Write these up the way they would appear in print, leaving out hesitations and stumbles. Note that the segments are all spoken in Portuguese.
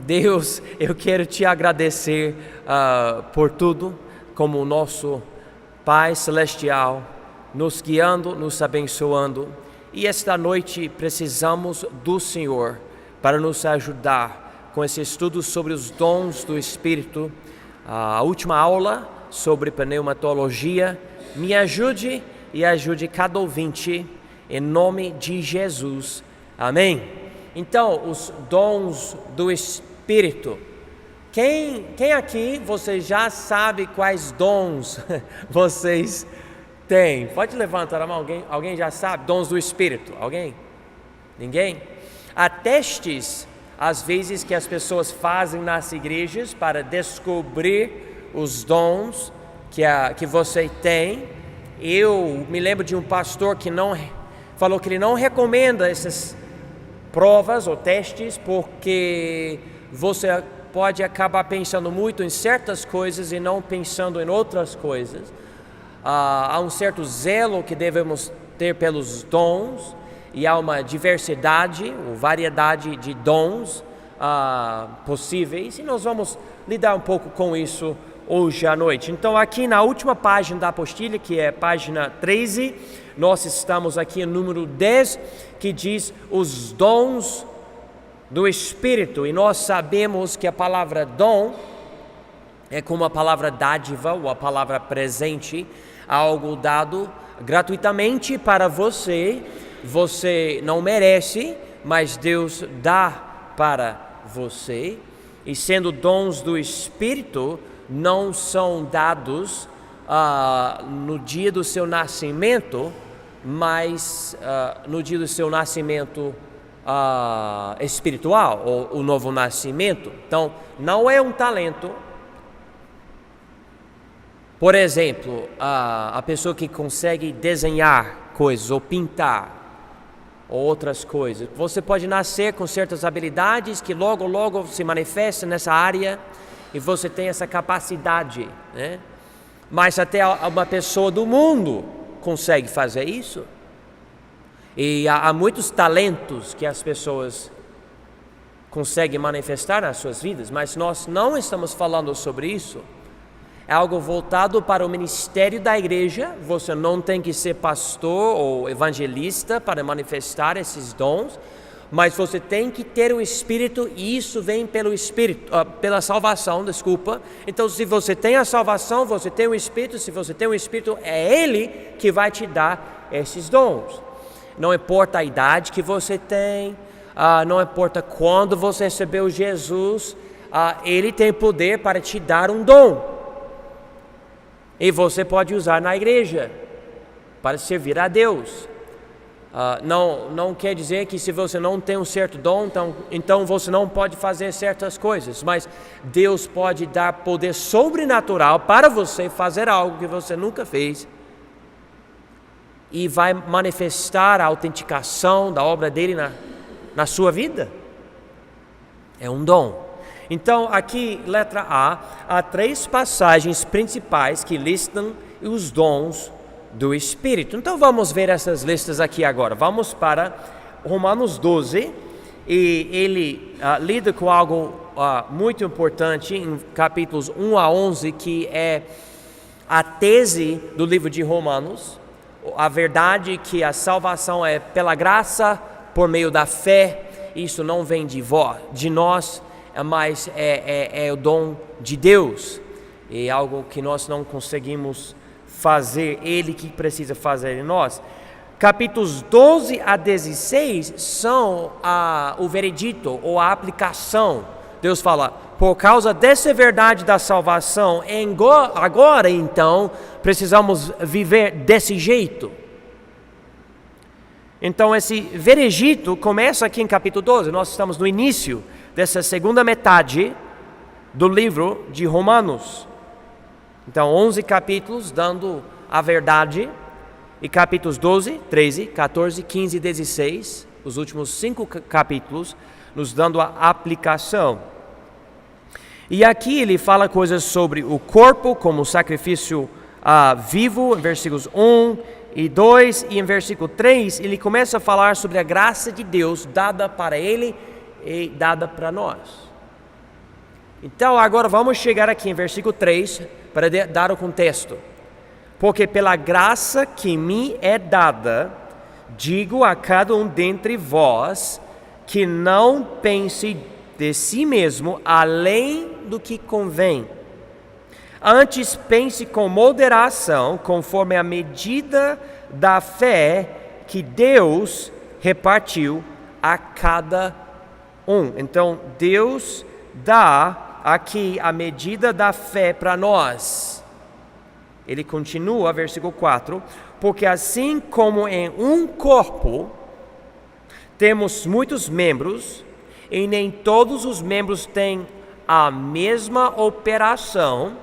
Deus, eu quero te agradecer por tudo, como o nosso Pai Celestial, nos guiando, nos abençoando. E esta noite precisamos do Senhor para nos ajudar com esse estudo sobre os dons do Espírito. A última aula sobre pneumatologia. Me ajude e ajude cada ouvinte, em nome de Jesus. Amém? Então, os dons do Espírito. Quem aqui, você já sabe quais dons vocês têm? Pode levantar a mão, alguém já sabe? Dons do Espírito, alguém? Ninguém? Há testes, às vezes, que as pessoas fazem nas igrejas para descobrir os dons que você tem. Eu me lembro de um pastor que falou que ele não recomenda essas provas ou testes, porque você pode acabar pensando muito em certas coisas e não pensando em outras coisas. Há um certo zelo que devemos ter pelos dons, e há uma diversidade ou variedade de dons possíveis, e nós vamos lidar um pouco com isso hoje à noite. Então, aqui na última página da apostila, que é página 13, nós estamos aqui no número 10, que diz os dons do Espírito. E nós sabemos que a palavra dom é como a palavra dádiva ou a palavra presente, algo dado gratuitamente para você. Você não merece, mas Deus dá para você. E sendo dons do Espírito, não são dados no dia do seu nascimento, mas no dia do seu nascimento espiritual, ou o novo nascimento. Então, não é um talento. Por exemplo, a pessoa que consegue desenhar coisas ou pintar ou outras coisas. Você pode nascer com certas habilidades que logo se manifestam nessa área e você tem essa capacidade, né? Mas até uma pessoa do mundo consegue fazer isso. E há muitos talentos que as pessoas conseguem manifestar nas suas vidas, mas nós não estamos falando sobre isso. É algo voltado para o ministério da igreja. Você não tem que ser pastor ou evangelista para manifestar esses dons, mas você tem que ter o Espírito, e isso vem pelo Espírito, pela salvação, desculpa. Então, se você tem a salvação, você tem o Espírito. Se você tem o Espírito, é Ele que vai te dar esses dons. Não importa a idade que você tem, não importa quando você recebeu Jesus, Ele tem poder para te dar um dom. E você pode usar na igreja para servir a Deus. Não quer dizer que se você não tem um certo dom, então você não pode fazer certas coisas. Mas Deus pode dar poder sobrenatural para você fazer algo que você nunca fez. E vai manifestar a autenticação da obra dele na sua vida. É um dom. Então, aqui, letra A, há 3 passagens principais que listam os dons do Espírito. Então, vamos ver essas listas aqui agora. Vamos para Romanos 12, e ele lida com algo muito importante em capítulos 1 a 11, que é a tese do livro de Romanos. A verdade que a salvação é pela graça, por meio da fé. Isso não vem de nós, mas é o dom de Deus. É algo que nós não conseguimos fazer, Ele que precisa fazer em nós. Capítulos 12 a 16 são o veredito ou a aplicação. Deus fala, por causa dessa verdade da salvação, agora então precisamos viver desse jeito. Então esse veredito começa aqui em capítulo 12. Nós estamos no início dessa segunda metade do livro de Romanos. Então 11 capítulos dando a verdade, e capítulos 12, 13, 14, 15 e 16, os últimos 5 capítulos, nos dando a aplicação. E aqui ele fala coisas sobre o corpo como sacrifício vivo, em versículos 1 e 2, e em versículo 3 ele começa a falar sobre a graça de Deus dada para ele e dada para nós. Então agora vamos chegar aqui em versículo 3 para dar o contexto. Porque pela graça que me é dada, digo a cada um dentre vós, que não pense de si mesmo além do que convém. Antes pense com moderação, conforme a medida da fé que Deus repartiu a cada um. Então Deus dá aqui a medida da fé para nós. Ele continua, versículo 4, porque assim como em um corpo temos muitos membros, e nem todos os membros têm a mesma operação,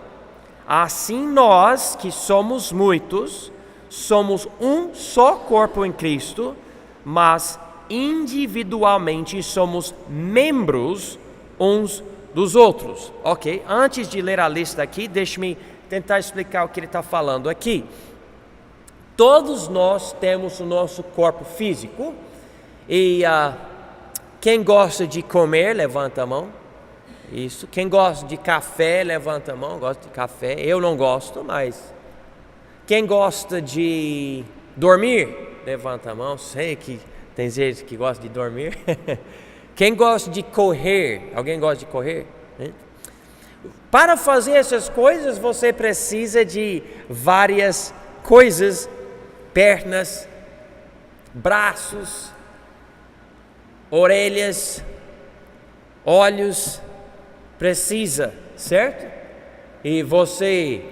assim nós, que somos muitos, somos um só corpo em Cristo, mas individualmente somos membros uns dos outros. Ok? Antes de ler a lista aqui, deixe-me tentar explicar o que ele está falando aqui. Todos nós temos o nosso corpo físico e quem gosta de comer, levanta a mão. Isso. Quem gosta de café, levanta a mão. Gosta de café. Eu não gosto, mas quem gosta de dormir, levanta a mão. Sei que tem gente que gosta de dormir. Quem gosta de correr? Alguém gosta de correr? Para fazer essas coisas, você precisa de várias coisas: pernas, braços, orelhas, olhos. Precisa, certo? E você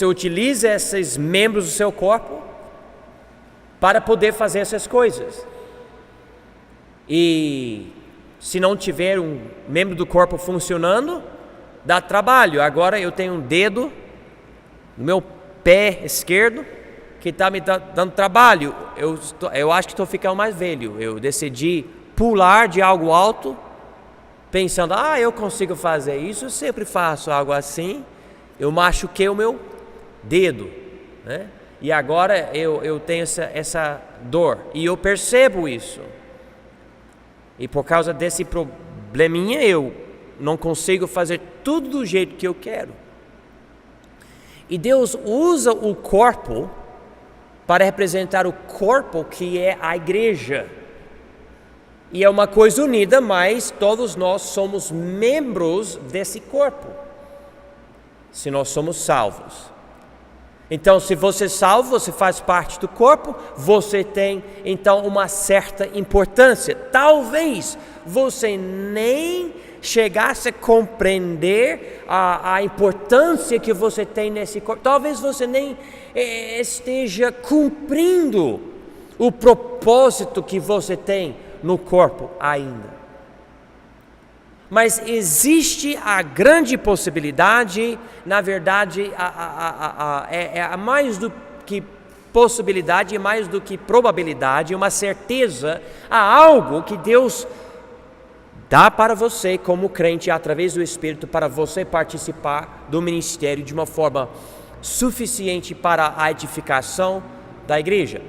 utiliza esses membros do seu corpo para poder fazer essas coisas. E se não tiver um membro do corpo funcionando, dá trabalho. Agora eu tenho um dedo no meu pé esquerdo que está me dando trabalho. Eu acho que estou ficando mais velho. Eu decidi pular de algo alto, pensando, eu consigo fazer isso. Eu sempre faço algo assim. Eu machuquei o meu dedo, né? E agora eu tenho essa dor. E eu percebo isso. E por causa desse probleminha, eu não consigo fazer tudo do jeito que eu quero. E Deus usa o corpo para representar o corpo que é a igreja. E é uma coisa unida, mas todos nós somos membros desse corpo, se nós somos salvos. Então, se você é salvo, você faz parte do corpo, você tem então uma certa importância. Talvez você nem chegasse a compreender a importância que você tem nesse corpo. Talvez você nem esteja cumprindo o propósito que você tem no corpo ainda. Mas existe a grande possibilidade, na verdade, é mais do que possibilidade, mais do que probabilidade, uma certeza, há algo que Deus dá para você como crente através do Espírito para você participar do ministério de uma forma suficiente para a edificação da igreja.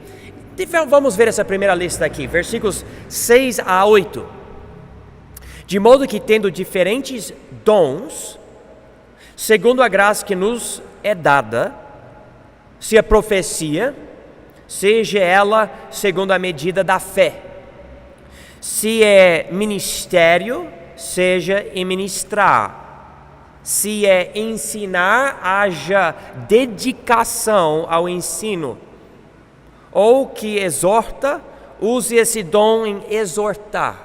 Então, vamos ver essa primeira lista aqui, versículos 6 a 8. De modo que, tendo diferentes dons, segundo a graça que nos é dada, se a profecia, seja ela segundo a medida da fé. Se é ministério, seja em ministrar. Se é ensinar, haja dedicação ao ensino. Ou que exorta, use esse dom em exortar.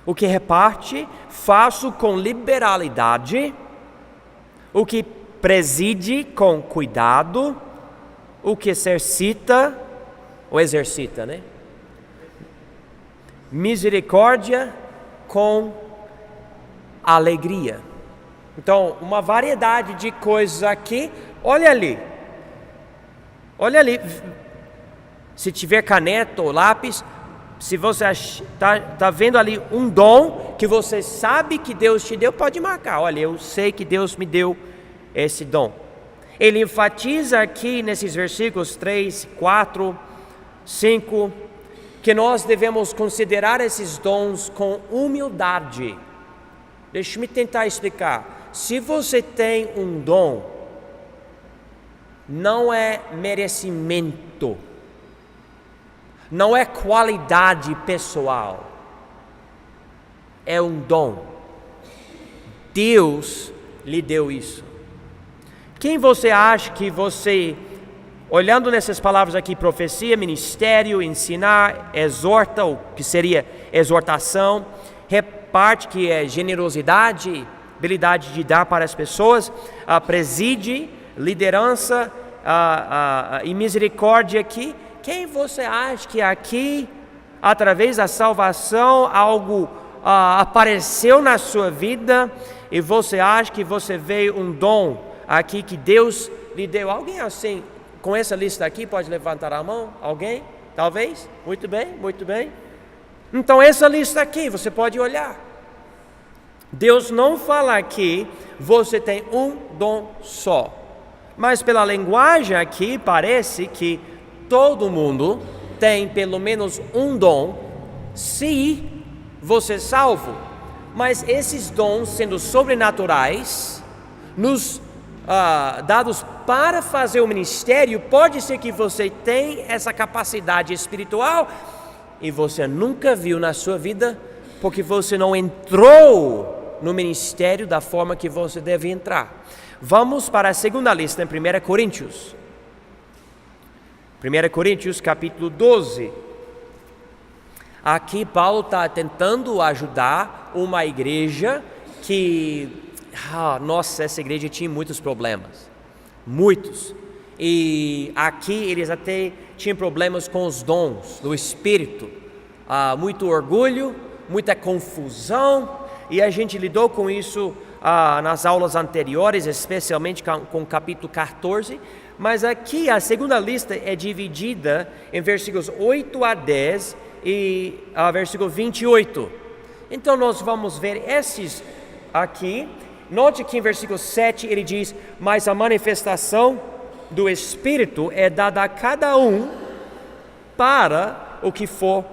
O que reparte, faço com liberalidade. O que preside, com cuidado. O que exercita, né? Misericórdia com alegria. Então, uma variedade de coisas aqui. Olha ali. Se tiver caneta ou lápis, se você está vendo ali um dom que você sabe que Deus te deu, pode marcar. Olha, eu sei que Deus me deu esse dom. Ele enfatiza aqui nesses versículos 3, 4, 5, que nós devemos considerar esses dons com humildade. Deixa eu tentar explicar. Se você tem um dom, não é merecimento, não é qualidade pessoal, é um dom. Deus lhe deu isso. Quem você acha que você, olhando nessas palavras aqui, profecia, ministério, ensinar, exorta, o que seria exortação, reparte, que é generosidade, habilidade de dar para as pessoas, preside, liderança e misericórdia aqui. Quem você acha que aqui, através da salvação, algo apareceu na sua vida e você acha que você veio um dom aqui que Deus lhe deu? Alguém assim, com essa lista aqui, pode levantar a mão? Alguém? Talvez? Muito bem, muito bem. Então essa lista aqui, você pode olhar. Deus não fala aqui, você tem um dom só. Mas pela linguagem aqui, parece que todo mundo tem pelo menos um dom, se você é salvo. Mas esses dons, sendo sobrenaturais, nos dados para fazer o ministério, pode ser que você tenha essa capacidade espiritual e você nunca viu na sua vida, porque você não entrou no ministério da forma que você deve entrar. Vamos para a segunda lista, em 1 Coríntios. 1 Coríntios capítulo 12. Aqui Paulo está tentando ajudar uma igreja que, essa igreja tinha muitos problemas, muitos. E aqui eles até tinham problemas com os dons do Espírito, muito orgulho, muita confusão, e a gente lidou com isso nas aulas anteriores, especialmente com o capítulo 14, mas aqui a segunda lista é dividida em versículos 8 a 10 e versículo 28. Então nós vamos ver esses aqui. Note que em versículo 7 ele diz: mas a manifestação do Espírito é dada a cada um para o que for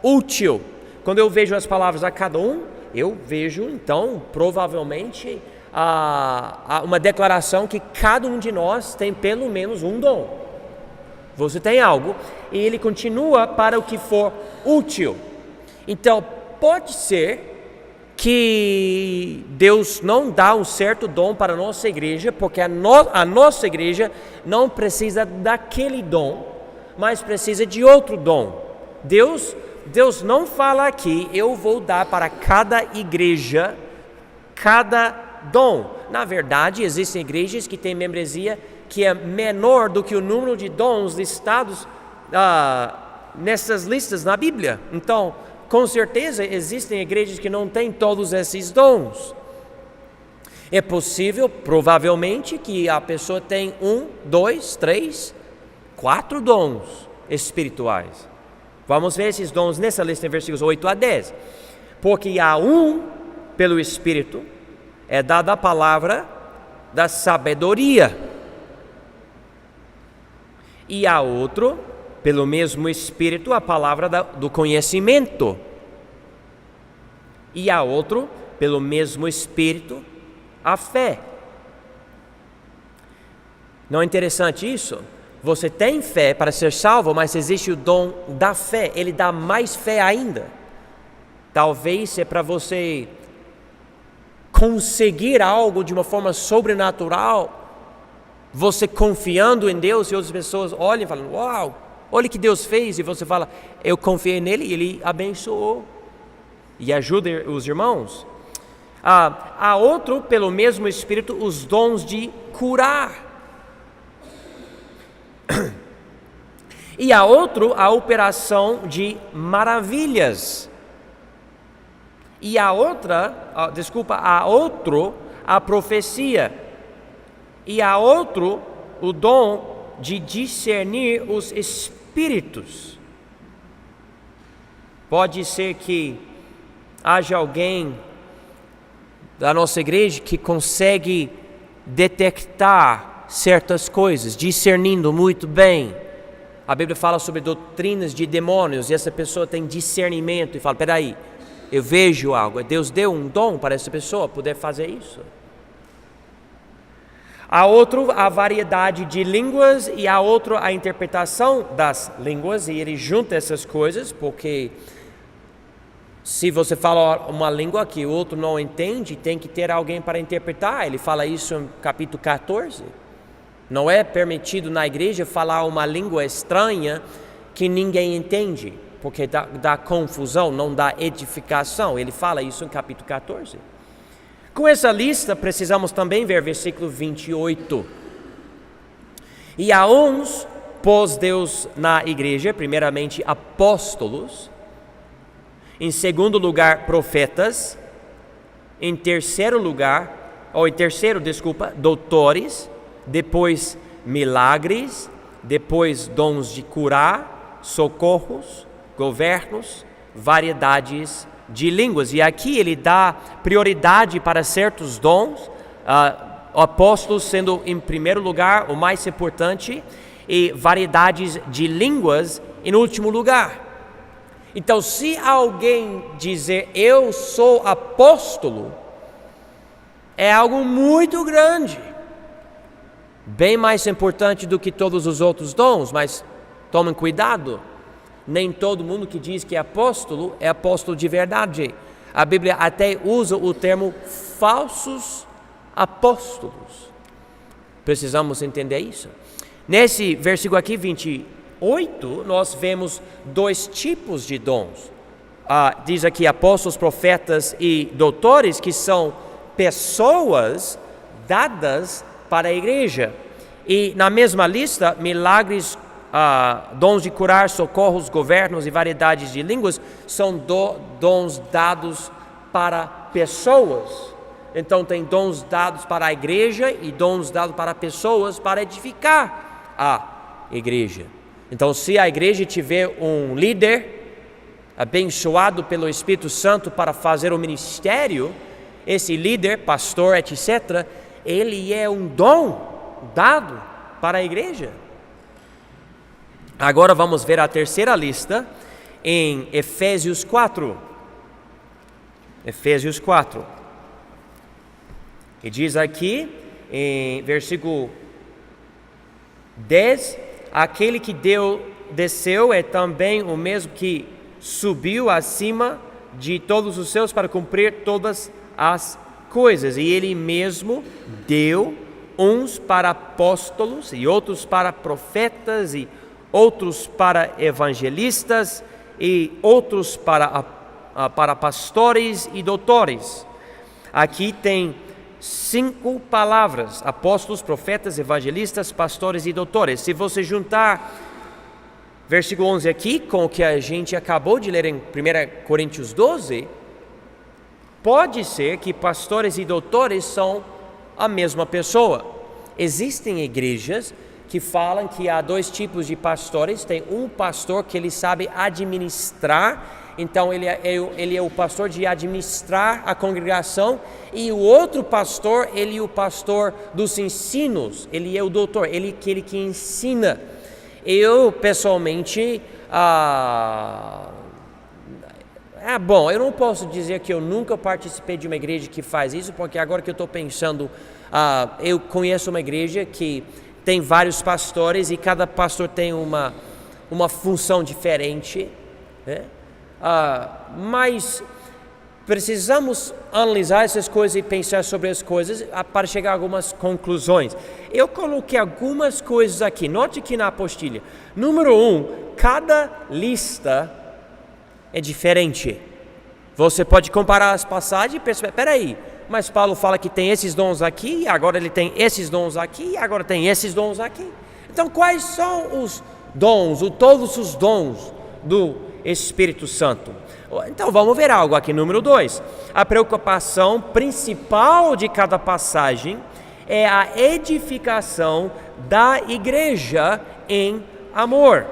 útil. Quando eu vejo as palavras a cada um, eu vejo então provavelmente uma declaração que cada um de nós tem pelo menos um dom. Você tem algo e ele continua para o que for útil. Então pode ser que Deus não dá um certo dom para a nossa igreja, porque a nossa igreja não precisa daquele dom, mas precisa de outro dom. Deus não fala aqui, eu vou dar para cada igreja cada dom. Na verdade, existem igrejas que têm membresia que é menor do que o número de dons listados nessas listas na Bíblia. Então, com certeza, existem igrejas que não têm todos esses dons. É possível, provavelmente, que a pessoa tem 1, 2, 3, 4 dons espirituais. Vamos ver esses dons nessa lista em versículos 8 a 10. Porque a um, pelo Espírito, é dada a palavra da sabedoria. E a outro, pelo mesmo Espírito, a palavra do conhecimento. E a outro, pelo mesmo Espírito, a fé. Não é interessante isso? Você tem fé para ser salvo, mas existe o dom da fé. Ele dá mais fé ainda. Talvez é para você conseguir algo de uma forma sobrenatural, você confiando em Deus, e outras pessoas olham e falam: uau, olha o que Deus fez, e você fala: eu confiei nele e ele abençoou, e ajuda os irmãos. Há outro, pelo mesmo Espírito, os dons de curar. E há outro, a operação de maravilhas. E há outro, a profecia. E há outro, o dom de discernir os espíritos. Pode ser que haja alguém da nossa igreja que consegue detectar certas coisas, discernindo muito bem. A Bíblia fala sobre doutrinas de demônios e essa pessoa tem discernimento e fala: peraí, eu vejo algo. Deus deu um dom para essa pessoa poder fazer isso. Há outro, a variedade de línguas, e há outro, a interpretação das línguas, e ele junta essas coisas, porque se você fala uma língua que o outro não entende, tem que ter alguém para interpretar. Ele fala isso em capítulo 14. Não é permitido na igreja falar uma língua estranha que ninguém entende, porque dá confusão, não dá edificação. Ele fala isso em capítulo 14. Com essa lista, precisamos também ver versículo 28. E a uns pôs Deus na igreja, primeiramente apóstolos, em segundo lugar profetas, em terceiro, doutores, depois milagres, depois dons de curar, socorros, governos, variedades de línguas. E aqui ele dá prioridade para certos dons, apóstolos sendo em primeiro lugar o mais importante, e variedades de línguas em último lugar. Então, se alguém dizer eu sou apóstolo, é algo muito grande, bem mais importante do que todos os outros dons, mas tomem cuidado. Nem todo mundo que diz que é apóstolo de verdade. A Bíblia até usa o termo falsos apóstolos. Precisamos entender isso. Nesse versículo aqui, 28, nós vemos dois tipos de dons. Diz aqui apóstolos, profetas e doutores, que são pessoas dadas para a igreja. E na mesma lista, milagres, dons de curar, socorros, governos e variedades de línguas são dons dados para pessoas. Então tem dons dados para a igreja e dons dados para pessoas para edificar a igreja. Então, se a igreja tiver um líder abençoado pelo Espírito Santo para fazer o ministério, esse líder, pastor, etc., ele é um dom dado para a igreja. Agora vamos ver a terceira lista em Efésios 4. Efésios 4. E diz aqui, em versículo 10, aquele que desceu é também o mesmo que subiu acima de todos os céus para cumprir todas as coisas. E ele mesmo deu uns para apóstolos, e outros para profetas, e outros para evangelistas, e outros para pastores e doutores. Aqui tem 5 palavras: apóstolos, profetas, evangelistas, pastores e doutores. Se você juntar versículo 11 aqui com o que a gente acabou de ler em 1 Coríntios 12, pode ser que pastores e doutores são a mesma pessoa. Existem igrejas que falam que há 2 tipos de pastores. Tem um pastor que ele sabe administrar, então ele é o pastor de administrar a congregação, e o outro pastor, ele é o pastor dos ensinos, ele é o doutor, ele que ensina. Eu pessoalmente, eu não posso dizer que eu nunca participei de uma igreja que faz isso, porque agora que eu estou pensando, eu conheço uma igreja que tem vários pastores e cada pastor tem uma função diferente, né? Mas precisamos analisar essas coisas e pensar sobre as coisas para chegar a algumas conclusões. Eu coloquei algumas coisas aqui, note aqui na apostilha. Número 1, cada lista é diferente. Você pode comparar as passagens e perceber, peraí, mas Paulo fala que tem esses dons aqui, agora ele tem esses dons aqui, agora tem esses dons aqui. Então quais são os dons, todos os dons do Espírito Santo? Então vamos ver algo aqui. Número 2, a preocupação principal de cada passagem é a edificação da igreja em amor.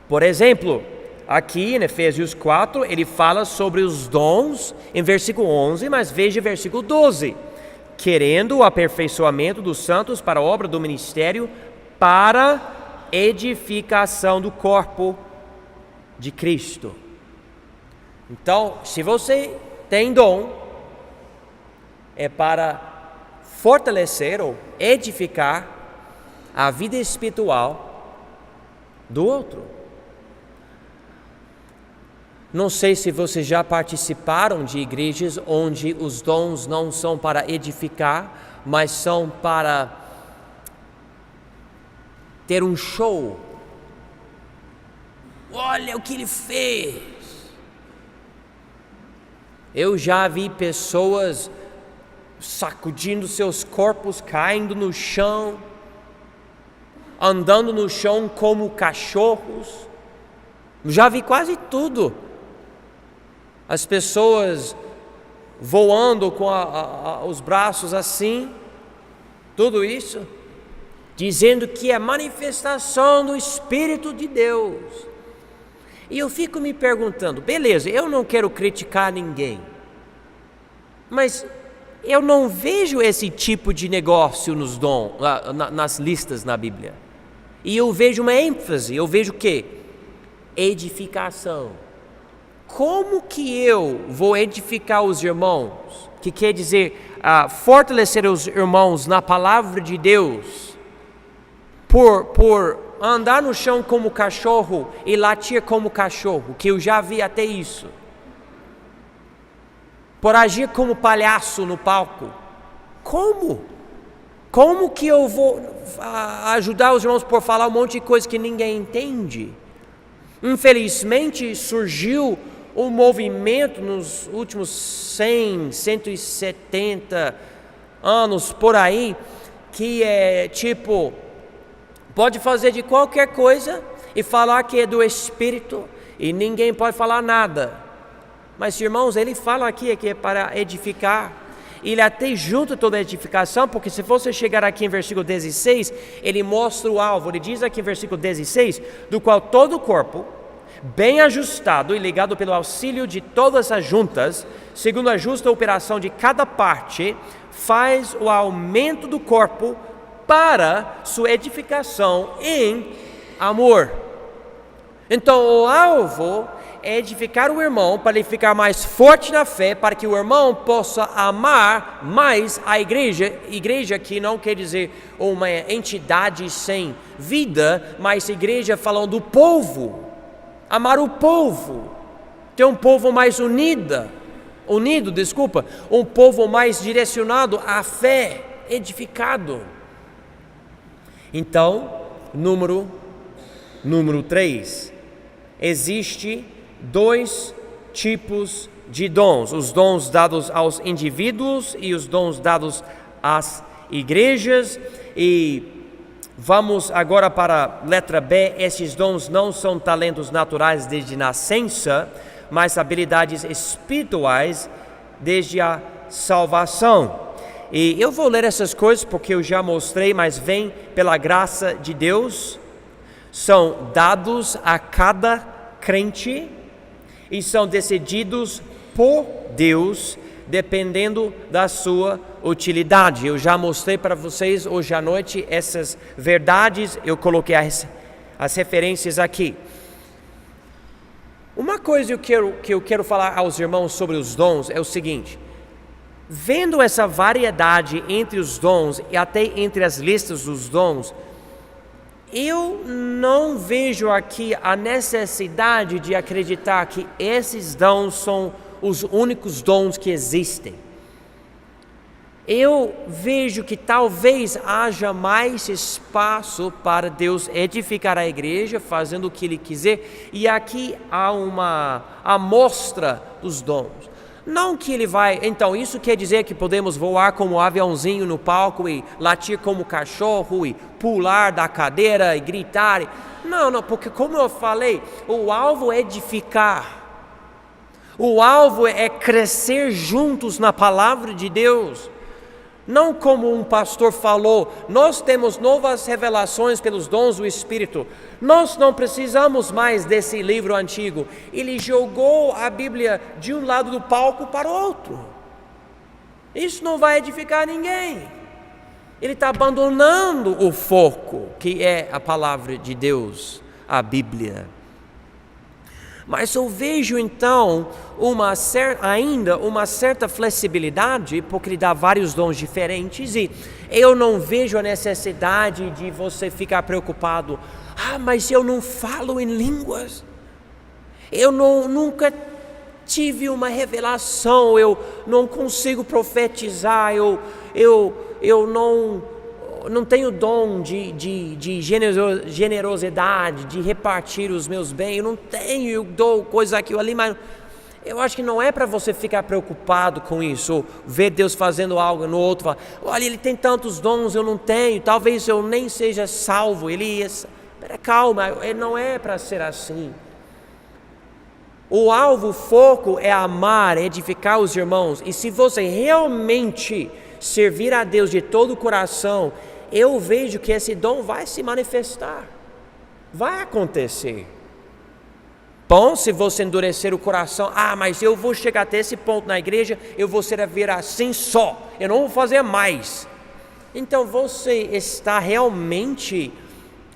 Por exemplo, aqui em Efésios 4, ele fala sobre os dons em versículo 11, mas veja versículo 12. Querendo o aperfeiçoamento dos santos para a obra do ministério, para edificação do corpo de Cristo. Então, se você tem dom, é para fortalecer ou edificar a vida espiritual do outro. Não sei se vocês já participaram de igrejas onde os dons não são para edificar, mas são para ter um show. Olha o que ele fez. Eu já vi pessoas sacudindo seus corpos, caindo no chão, andando no chão como cachorros. Já vi quase tudo. As pessoas voando com os braços assim, tudo isso, dizendo que é manifestação do Espírito de Deus. E eu fico me perguntando, beleza, eu não quero criticar ninguém, mas eu não vejo esse tipo de negócio nos dons, nas listas na Bíblia. E eu vejo uma ênfase, eu vejo o quê? Edificação. Como que eu vou edificar os irmãos? Que quer dizer fortalecer os irmãos na palavra de Deus, por andar no chão como cachorro e latir como cachorro, que eu já vi até isso. Por agir como palhaço no palco. Como? Como que eu vou ajudar os irmãos por falar um monte de coisa que ninguém entende? Infelizmente surgiu um movimento nos últimos 100, 170 anos por aí, que é tipo, pode fazer de qualquer coisa e falar que é do Espírito e ninguém pode falar nada. Mas irmãos, ele fala aqui que é para edificar. Ele até junta toda a edificação, porque se você chegar aqui em versículo 16, ele mostra o alvo. Ele diz aqui em versículo 16, do qual todo o corpo, bem ajustado e ligado pelo auxílio de todas as juntas, segundo a justa operação de cada parte, faz o aumento do corpo para sua edificação em amor. Então o alvo é edificar o irmão para ele ficar mais forte na fé, para que o irmão possa amar mais a igreja. Igreja que não quer dizer uma entidade sem vida, mas igreja falando do povo. Amar o povo, ter um povo mais unido, um povo mais direcionado à fé, edificado. Então, número 3, existe 2 tipos de dons: os dons dados aos indivíduos e os dons dados às igrejas. E vamos agora para a letra B. Esses dons não são talentos naturais desde nascença, mas habilidades espirituais desde a salvação. E eu vou ler essas coisas porque eu já mostrei, mas vem pela graça de Deus, são dados a cada crente e são decididos por Deus, dependendo da sua utilidade. Eu já mostrei para vocês hoje à noite essas verdades, eu coloquei as referências aqui. Uma coisa que eu quero falar aos irmãos sobre os dons é o seguinte: vendo essa variedade entre os dons e até entre as listas dos dons, eu não vejo aqui a necessidade de acreditar que esses dons são os únicos dons que existem. Eu vejo que talvez haja mais espaço para Deus edificar a igreja, fazendo o que Ele quiser, e aqui há uma amostra dos dons. Não que Ele vai, então isso quer dizer que podemos voar como um aviãozinho no palco e latir como cachorro e pular da cadeira e gritar. Não, porque como eu falei, o alvo é edificar. O alvo é crescer juntos na palavra de Deus. Não como um pastor falou, nós temos novas revelações pelos dons do Espírito. Nós não precisamos mais desse livro antigo. Ele jogou a Bíblia de um lado do palco para o outro. Isso não vai edificar ninguém. Ele está abandonando o foco, que é a palavra de Deus, a Bíblia. Mas eu vejo então ainda uma certa flexibilidade, porque Ele dá vários dons diferentes, e eu não vejo a necessidade de você ficar preocupado. Mas eu não falo em línguas, eu nunca tive uma revelação, eu não consigo profetizar, eu não tenho dom de generosidade, de repartir os meus bens, eu não tenho, eu dou coisa aqui ou ali, mas eu acho que não é para você ficar preocupado com isso, ou ver Deus fazendo algo no outro, falar, olha, Ele tem tantos dons, eu não tenho, talvez eu nem seja salvo. Calma, não é para ser assim. O alvo, o foco é amar, é edificar os irmãos, e se você realmente servir a Deus de todo o coração, eu vejo que esse dom vai se manifestar, vai acontecer. Bom, se você endurecer o coração, mas eu vou chegar até esse ponto na igreja, eu vou servir assim só, eu não vou fazer mais. Então você está realmente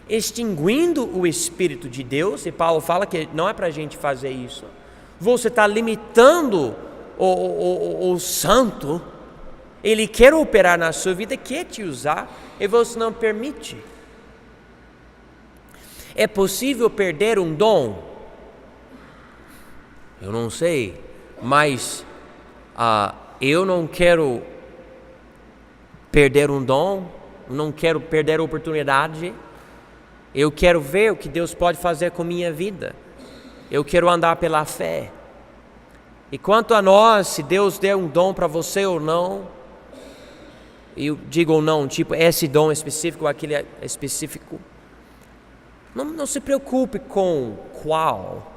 extinguindo o Espírito de Deus, e Paulo fala que não é para a gente fazer isso. Você está limitando o santo. Ele quer operar na sua vida, quer te usar, e você não permite. É possível perder um dom? Eu não sei, mas eu não quero perder um dom, não quero perder a oportunidade. Eu quero ver o que Deus pode fazer com minha vida. Eu quero andar pela fé. E quanto a nós, se Deus der um dom para você ou não, eu digo ou não, tipo esse dom específico, aquele específico, não se preocupe com qual.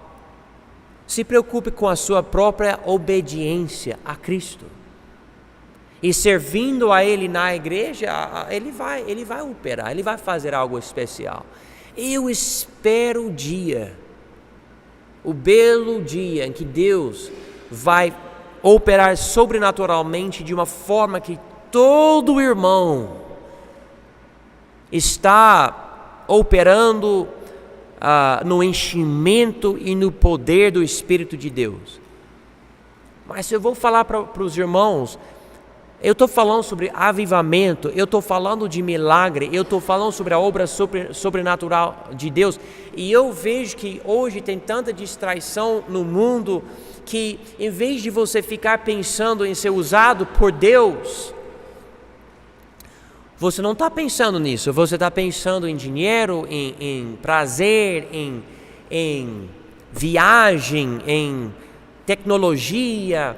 Se preocupe com a sua própria obediência a Cristo. E servindo a Ele na igreja, Ele vai operar, Ele vai fazer algo especial. Eu espero o belo dia em que Deus vai operar sobrenaturalmente de uma forma que todo irmão está operando no enchimento e no poder do Espírito de Deus. Mas eu vou falar para os irmãos, eu estou falando sobre avivamento, eu estou falando de milagre, eu estou falando sobre a obra sobrenatural de Deus, e eu vejo que hoje tem tanta distração no mundo, que em vez de você ficar pensando em ser usado por Deus, você não está pensando nisso, você está pensando em dinheiro, em prazer, em viagem, em tecnologia,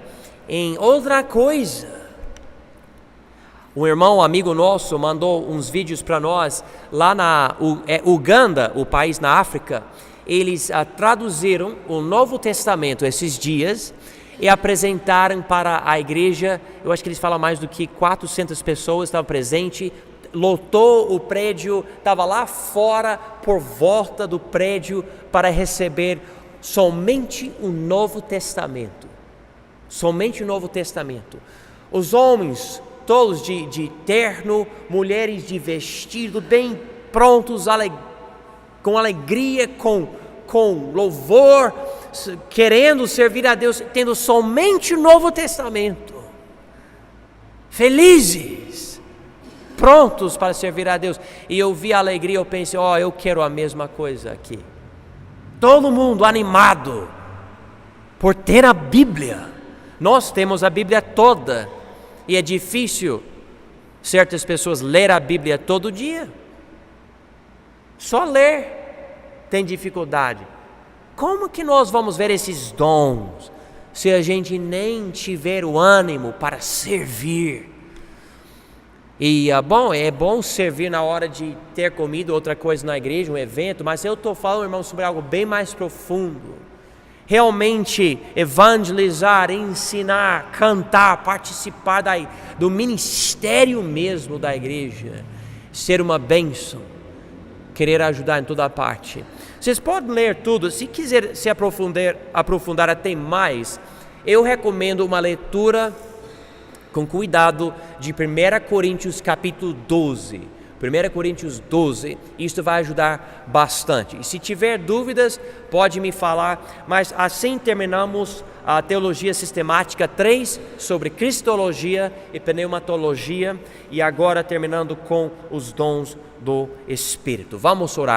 em outra coisa. Um irmão, um amigo nosso, mandou uns vídeos para nós, lá na Uganda, o país na África. Eles traduziram o Novo Testamento esses dias e apresentaram para a igreja. Eu acho que eles falam mais do que 400 pessoas estavam presentes, lotou o prédio, estava lá fora, por volta do prédio, para receber somente o Novo Testamento. Somente o Novo Testamento. Os homens todos de terno, mulheres de vestido, bem prontos, com alegria, com louvor, querendo servir a Deus, tendo somente o Novo Testamento, felizes, prontos para servir a Deus. E eu vi a alegria, eu pensei, eu quero a mesma coisa aqui. Todo mundo animado por ter a Bíblia. Nós temos a Bíblia toda. E é difícil certas pessoas ler a Bíblia todo dia. Só ler tem dificuldade. Como que nós vamos ver esses dons se a gente nem tiver o ânimo para servir? E é bom servir na hora de ter comido outra coisa na igreja, um evento, mas eu estou falando, irmão, sobre algo bem mais profundo. Realmente evangelizar, ensinar, cantar, participar do ministério mesmo da igreja, ser uma bênção, querer ajudar em toda parte. Vocês podem ler tudo, se quiser se aprofundar até mais, eu recomendo uma leitura com cuidado de 1 Coríntios capítulo 12, 1 Coríntios 12, isto vai ajudar bastante. E se tiver dúvidas, pode me falar, mas assim terminamos a Teologia Sistemática 3 sobre Cristologia e Pneumatologia, e agora terminando com os dons do Espírito. Vamos orar.